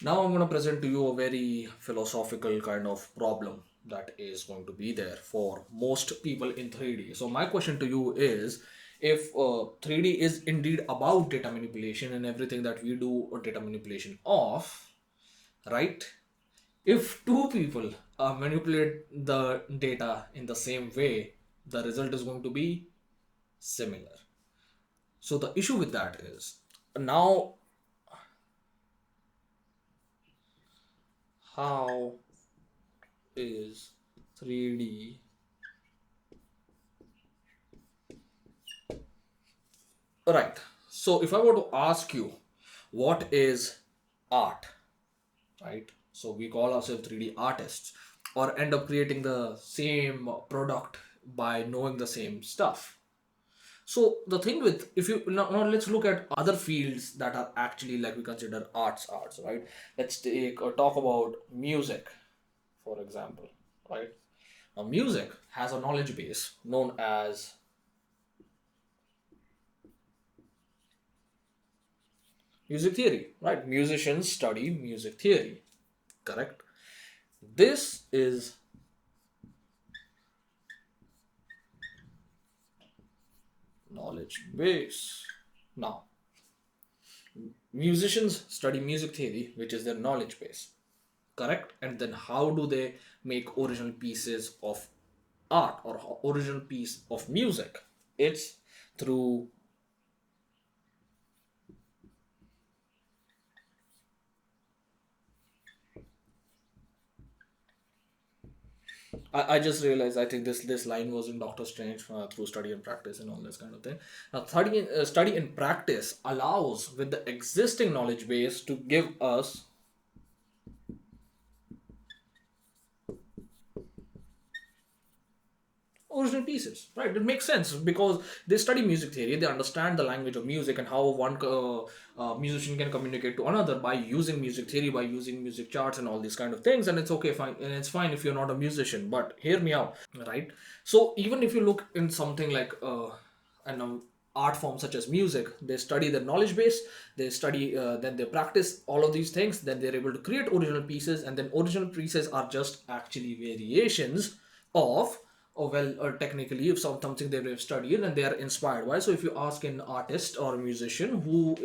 Now I'm going to present to you a very philosophical kind of problem that is going to be there for most people in 3D. So my question to you is, if 3D is indeed about data manipulation and everything that we do or data manipulation of, right? If two people manipulate the data in the same way, the result is going to be similar. So the issue with that is, now how is 3D right? So if I were to ask you, what is art, right? So we call ourselves 3D artists, or end up creating the same product by knowing the same stuff. So the thing with, if you now let's look at other fields that are actually like we consider arts, right? Let's take or talk about music, for example, right? Now music has a knowledge base known as music theory, right? Musicians study music theory, correct? This is knowledge base. Now, musicians study music theory, which is their knowledge base, correct? And then how do they make original pieces of art or original piece of music? It's through, I just realized, I think this line was in Doctor Strange, through study and practice and all this kind of thing. Now, study and practice allows with the existing knowledge base to give us original pieces, right? It makes sense because they study music theory, they understand the language of music and how one musician can communicate to another by using music theory, by using music charts and all these kind of things. And it's okay, fine, and it's fine if you're not a musician, but hear me out, right? So even if you look in something like an art form such as music, they study the knowledge base, they study, then they practice all of these things, then they're able to create original pieces, and then original pieces are just actually variations of, or well, or technically if something they've studied and they are inspired by. So if you ask an artist or a musician who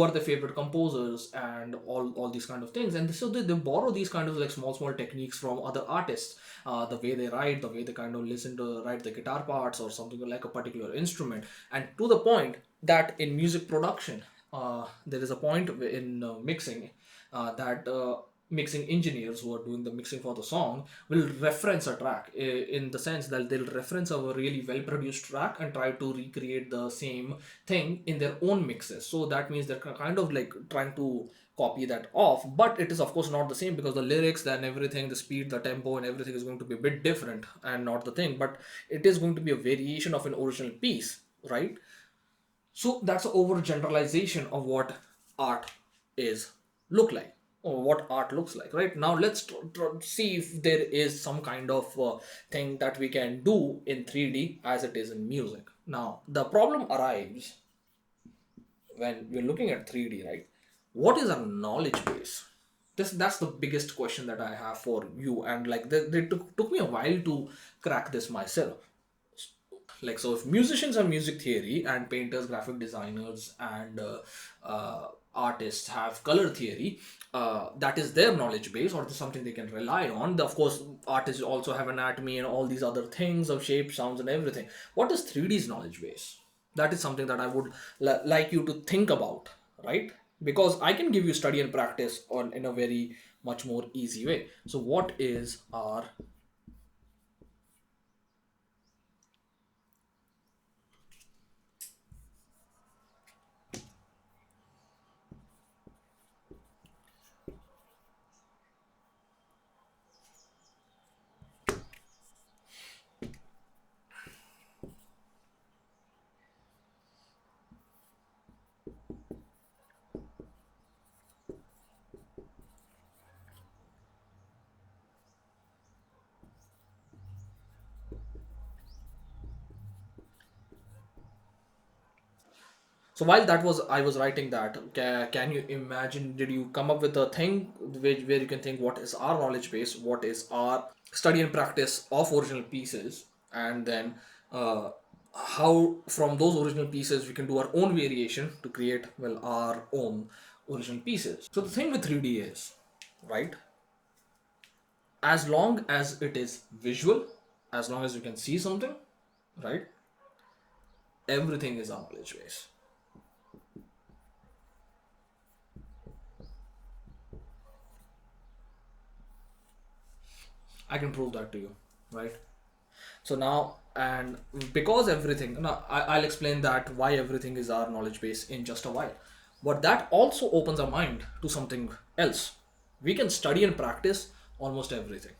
are their favorite composers and all these kind of things, and so they borrow these kind of like small techniques from other artists, the way they write, the way they kind of listen to write the guitar parts or something like a particular instrument. And to the point that in music production, there is a point in mixing, that mixing engineers who are doing the mixing for the song will reference a track, in the sense that they'll reference a really well produced track and try to recreate the same thing in their own mixes. So that means they're kind of like trying to copy that off, but it is of course not the same because the lyrics and everything, the speed, the tempo and everything is going to be a bit different and not the thing, but it is going to be a variation of an original piece, right? So that's an overgeneralization of what art is look like, or what art looks like. Right now, let's see if there is some kind of thing that we can do in 3D as it is in music. Now, the problem arrives when we're looking at 3D, right? What is a knowledge base? That's the biggest question that I have for you, and like they took me a while to crack this myself. Like, so if musicians are music theory and painters, graphic designers and artists have color theory, that is their knowledge base or something they can rely on. Of course, artists also have anatomy and all these other things of shape, sounds and everything. What is 3D's knowledge base? That is something that I would like you to think about, right? Because I can give you study and practice on in a very much more easy way. So what is our, So while that was I was writing that, can you imagine? Did you come up with a thing where you can think what is our knowledge base, what is our study and practice of original pieces, and then how from those original pieces we can do our own variation to create well our own original pieces. So the thing with 3D is, right? As long as it is visual, as long as you can see something, right? Everything is our knowledge base. I can prove that to you, right? So now, and because everything, now I'll explain that why everything is our knowledge base in just a while. But that also opens our mind to something else. We can study and practice almost everything.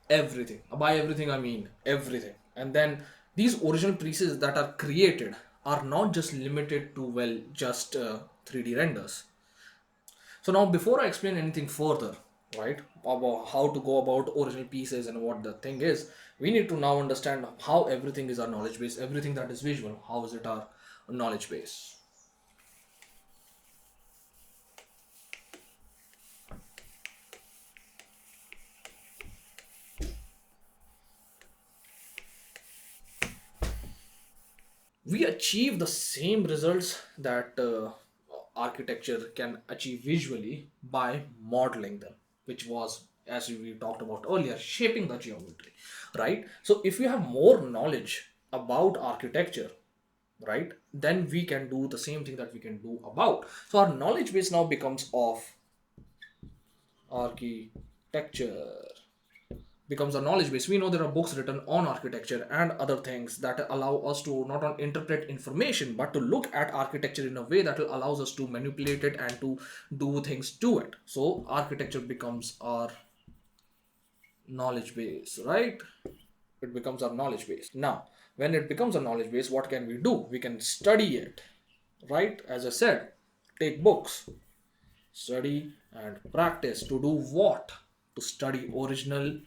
Everything. By everything, I mean everything. And then these original pieces that are created are not just limited to, well, just 3D renders. So now, before I explain anything further, right, about how to go about original pieces and what the thing is, we need to now understand how everything is our knowledge base, everything that is visual, how is it our knowledge base. We achieve the same results that architecture can achieve visually by modeling them, which was, as we talked about earlier, shaping the geometry, right? So if we have more knowledge about architecture, right, then we can do the same thing that we can do about. So our knowledge base now becomes of architecture, becomes a knowledge base. We know there are books written on architecture and other things that allow us to not only interpret information but to look at architecture in a way that will allows us to manipulate it and to do things to it. So architecture becomes our knowledge base, right? It becomes our knowledge base. Now, when it becomes a knowledge base, what can we do? We can study it, right? As I said, take books, study and practice. To do what? To study original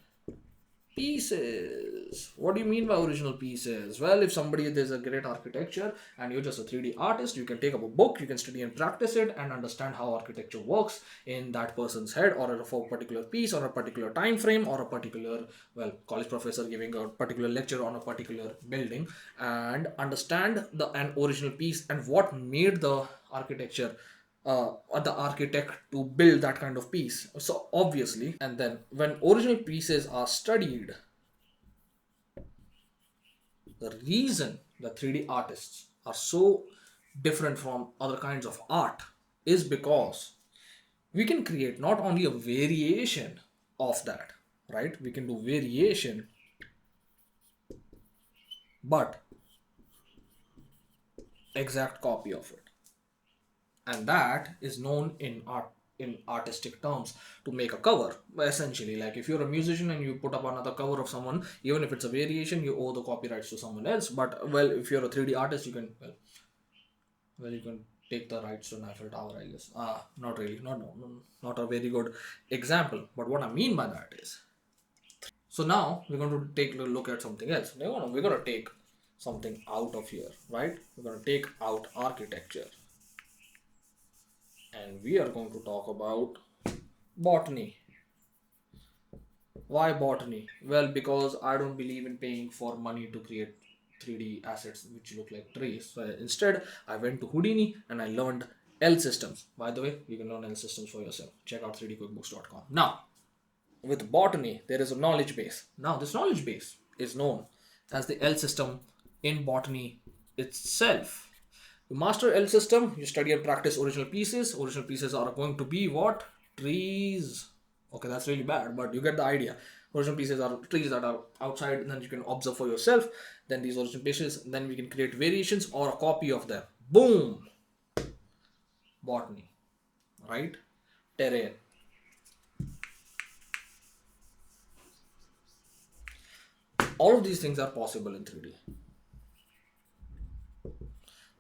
pieces. What do you mean by original pieces? Well, if somebody there's a great architecture and you're just a 3D artist, you can take up a book, you can study and practice it and understand how architecture works in that person's head, or for a particular piece or a particular time frame or a particular, well, college professor giving a particular lecture on a particular building, and understand the an original piece and what made the architecture the architect to build that kind of piece. So obviously, and then when original pieces are studied, the reason the 3D artists are so different from other kinds of art is because we can create not only a variation of that, right? We can do variation, but exact copy of it. And that is known in art, in artistic terms, to make a cover. Essentially, like if you're a musician and you put up another cover of someone, even if it's a variation, you owe the copyrights to someone else. But well, if you're a 3D artist, you can, well, you can take the rights to an Eiffel Tower, I guess. Not really, not no, no, not a very good example. But what I mean by that is, so now we're going to take a look at something else. We're going to take something out of here, right? We're going to take out architecture, and we are going to talk about botany. Why botany? Well, because I don't believe in paying for money to create 3D assets which look like trees. So instead, I went to Houdini and I learned L systems. By the way, you can learn L systems for yourself. Check out 3dquickbooks.com. Now, with botany, there is a knowledge base. Now, this knowledge base is known as the L system in botany itself. You master L system, you study and practice original pieces. Original pieces are going to be what? Trees. Okay, that's really bad, but you get the idea. Original pieces are trees that are outside, and then you can observe for yourself. Then these original pieces, then we can create variations or a copy of them. Boom! Botany, right? Terrain. All of these things are possible in 3D.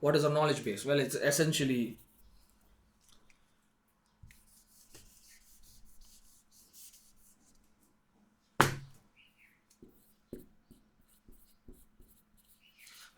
What is a knowledge base? Well, it's essentially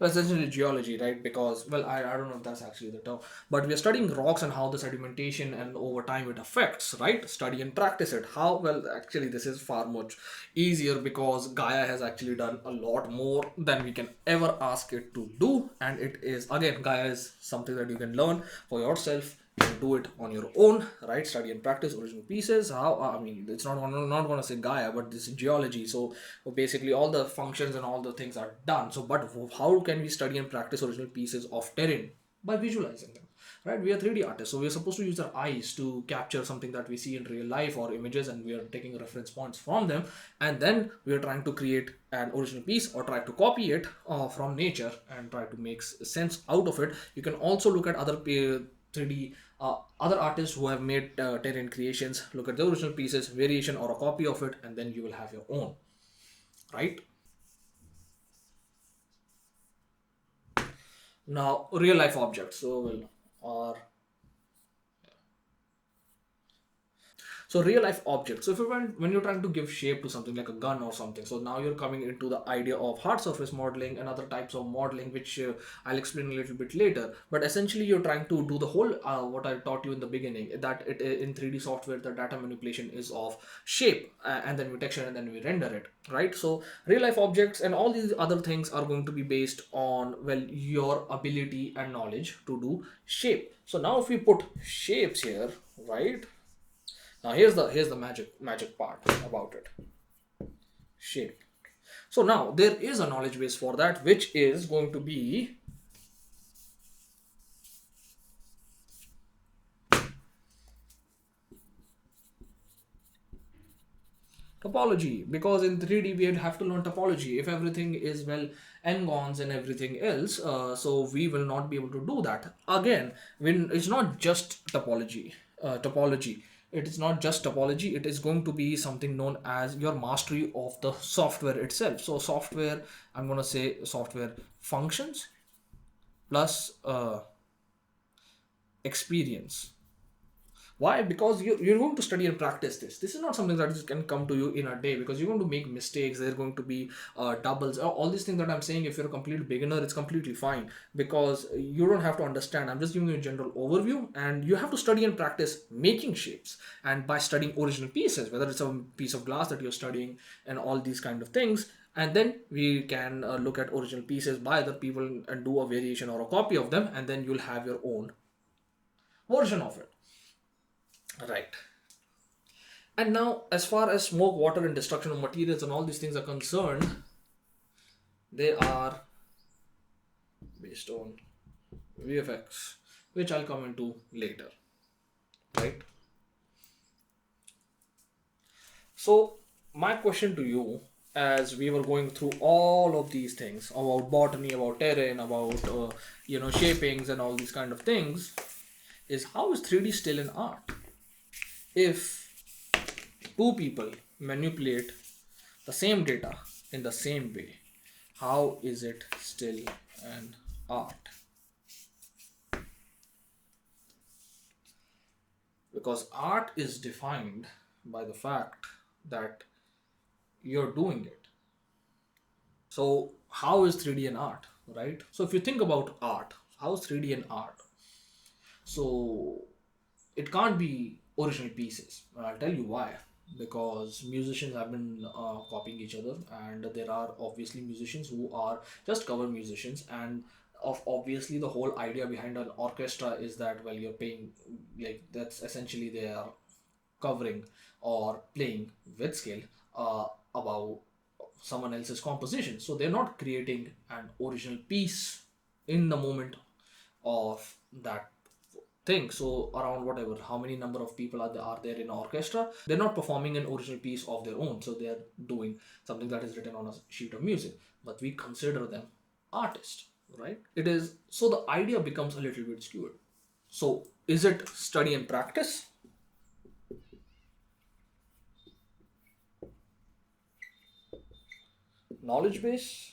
essentially geology, right? Because, well, I don't know if that's actually the term, but we are studying rocks and how the sedimentation and over time it affects, right? Study and practice it. How? Well, actually, this is far much easier because Gaia has actually done a lot more than we can ever ask it to do. And it is, again, Gaia is something that you can learn for yourself. You can do it on your own, right? Study and practice original pieces. How? I mean, it's not going to say Gaia, but this is geology. So basically, all the functions and all the things are done. So, but how can we study and practice original pieces of terrain? By visualizing them, right? We are 3D artists, so we are supposed to use our eyes to capture something that we see in real life or images, and we are taking reference points from them, and then we are trying to create an original piece or try to copy it from nature and try to make sense out of it. You can also look at other 3D other artists who have made terrain creations. Look at the original pieces, variation or a copy of it, and then you will have your own, right? Now, real life objects. So, well, or so real life objects. So if you when you're trying to give shape to something like a gun or something, so now you're coming into the idea of hard surface modeling and other types of modeling, which I'll explain a little bit later. But essentially, you're trying to do the whole what I taught you in the beginning, that it in 3D software the data manipulation is of shape, and then we texture and then we render it, right? So real life objects and all these other things are going to be based on, well, your ability and knowledge to do shape. So now if we put shapes here, right? Now here's the magic part about it. Shape. So now there is a knowledge base for that, which is going to be topology, because in 3D we have to learn topology. If everything is, well, n-gons and everything else, so we will not be able to do that. Again, when it's not just topology, it is not just topology, it is going to be something known as your mastery of the software itself. So software, I'm going to say software functions plus experience. Why? Because you're going to study and practice this. This is not something that can come to you in a day, because you're going to make mistakes. There are going to be doubles. All these things that I'm saying, if you're a complete beginner, it's completely fine, because you don't have to understand. I'm just giving you a general overview, and you have to study and practice making shapes. And by studying original pieces, whether it's a piece of glass that you're studying and all these kind of things, and then we can look at original pieces by other people and do a variation or a copy of them, and then you'll have your own version of it, right? And now, as far as smoke, water, and destruction of materials and all these things are concerned, they are based on VFX, which I'll come into later, right? So, my question to you, as we were going through all of these things about botany, about terrain, about shapings and all these kind of things, is how is 3D still an art? If two people manipulate the same data in the same way, how is it still an art? Because art is defined by the fact that you're doing it. So how is 3D an art, right? So if you think about art, how is 3D an art? So it can't be original pieces. I'll tell you why. Because musicians have been copying each other, and there are obviously musicians who are just cover musicians, and of obviously the whole idea behind an orchestra is that, well, you're paying, like, that's essentially they are covering or playing with scale about someone else's composition. So they're not creating an original piece in the moment of that thing. So around whatever, how many number of people are there in an orchestra, they're not performing an original piece of their own. So they're doing something that is written on a sheet of music, but we consider them artists, right? It is, so the idea becomes a little bit skewed. So is it study and practice, knowledge base,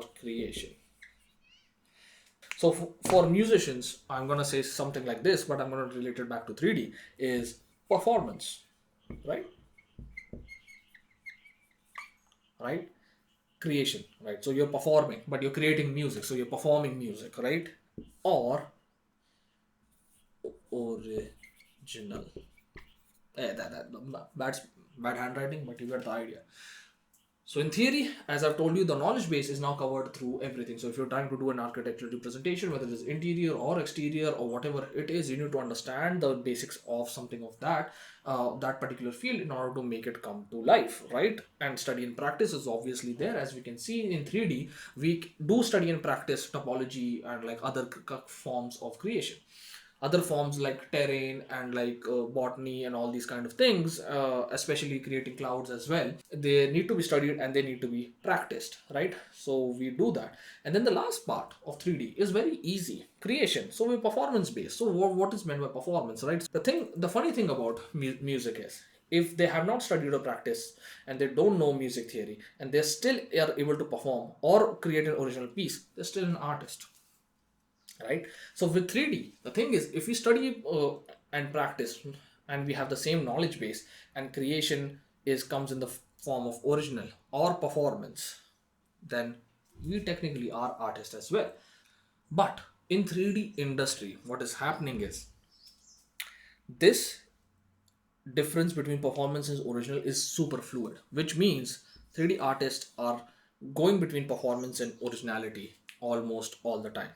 or creation. So for musicians, I'm gonna say something like this, but I'm gonna relate it back to 3D is performance, right? Right? Creation, right? So you're performing, but you're creating music, so you're performing music, right? Or original. That's bad handwriting, but you get the idea. So in theory, as I've told you, the knowledge base is now covered through everything. So if you're trying to do an architectural representation, whether it's interior or exterior or whatever it is, you need to understand the basics of something of that particular field in order to make it come to life, right? And study and practice is obviously there. As we can see in 3D, we do study and practice topology and like other forms of creation. Other forms like terrain and like botany and all these kind of things, especially creating clouds as well, they need to be studied and they need to be practiced, right? So we do that. And then the last part of 3D is very easy, creation. So we're performance based. So what is meant by performance, right? The funny thing about music is, if they have not studied or practiced and they don't know music theory and they still are able to perform or create an original piece, they're still an artist, right? So with 3D, the thing is, if we study and practice and we have the same knowledge base, and creation is comes in the form of original or performance, then we technically are artists as well. But in 3D industry, what is happening is, this difference between performance and original is super fluid, which means 3D artists are going between performance and originality almost all the time.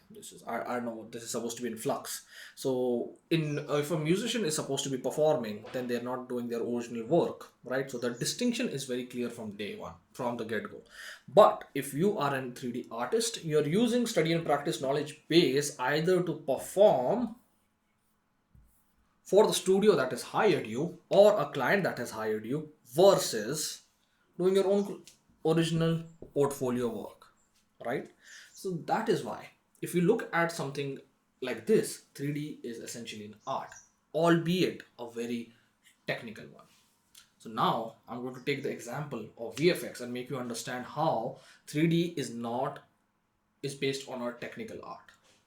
I know this is supposed to be in flux. So in if a musician is supposed to be performing, then they're not doing their original work, right? So the distinction is very clear from day one, from the get go. But if you are a 3D artist, you're using study and practice knowledge base either to perform for the studio that has hired you or a client that has hired you, versus doing your own original portfolio work, right? So that is why, if you look at something like this, 3D is essentially an art, albeit a very technical one. So now I'm going to take the example of VFX and make you understand how 3D is not is based on our technical art.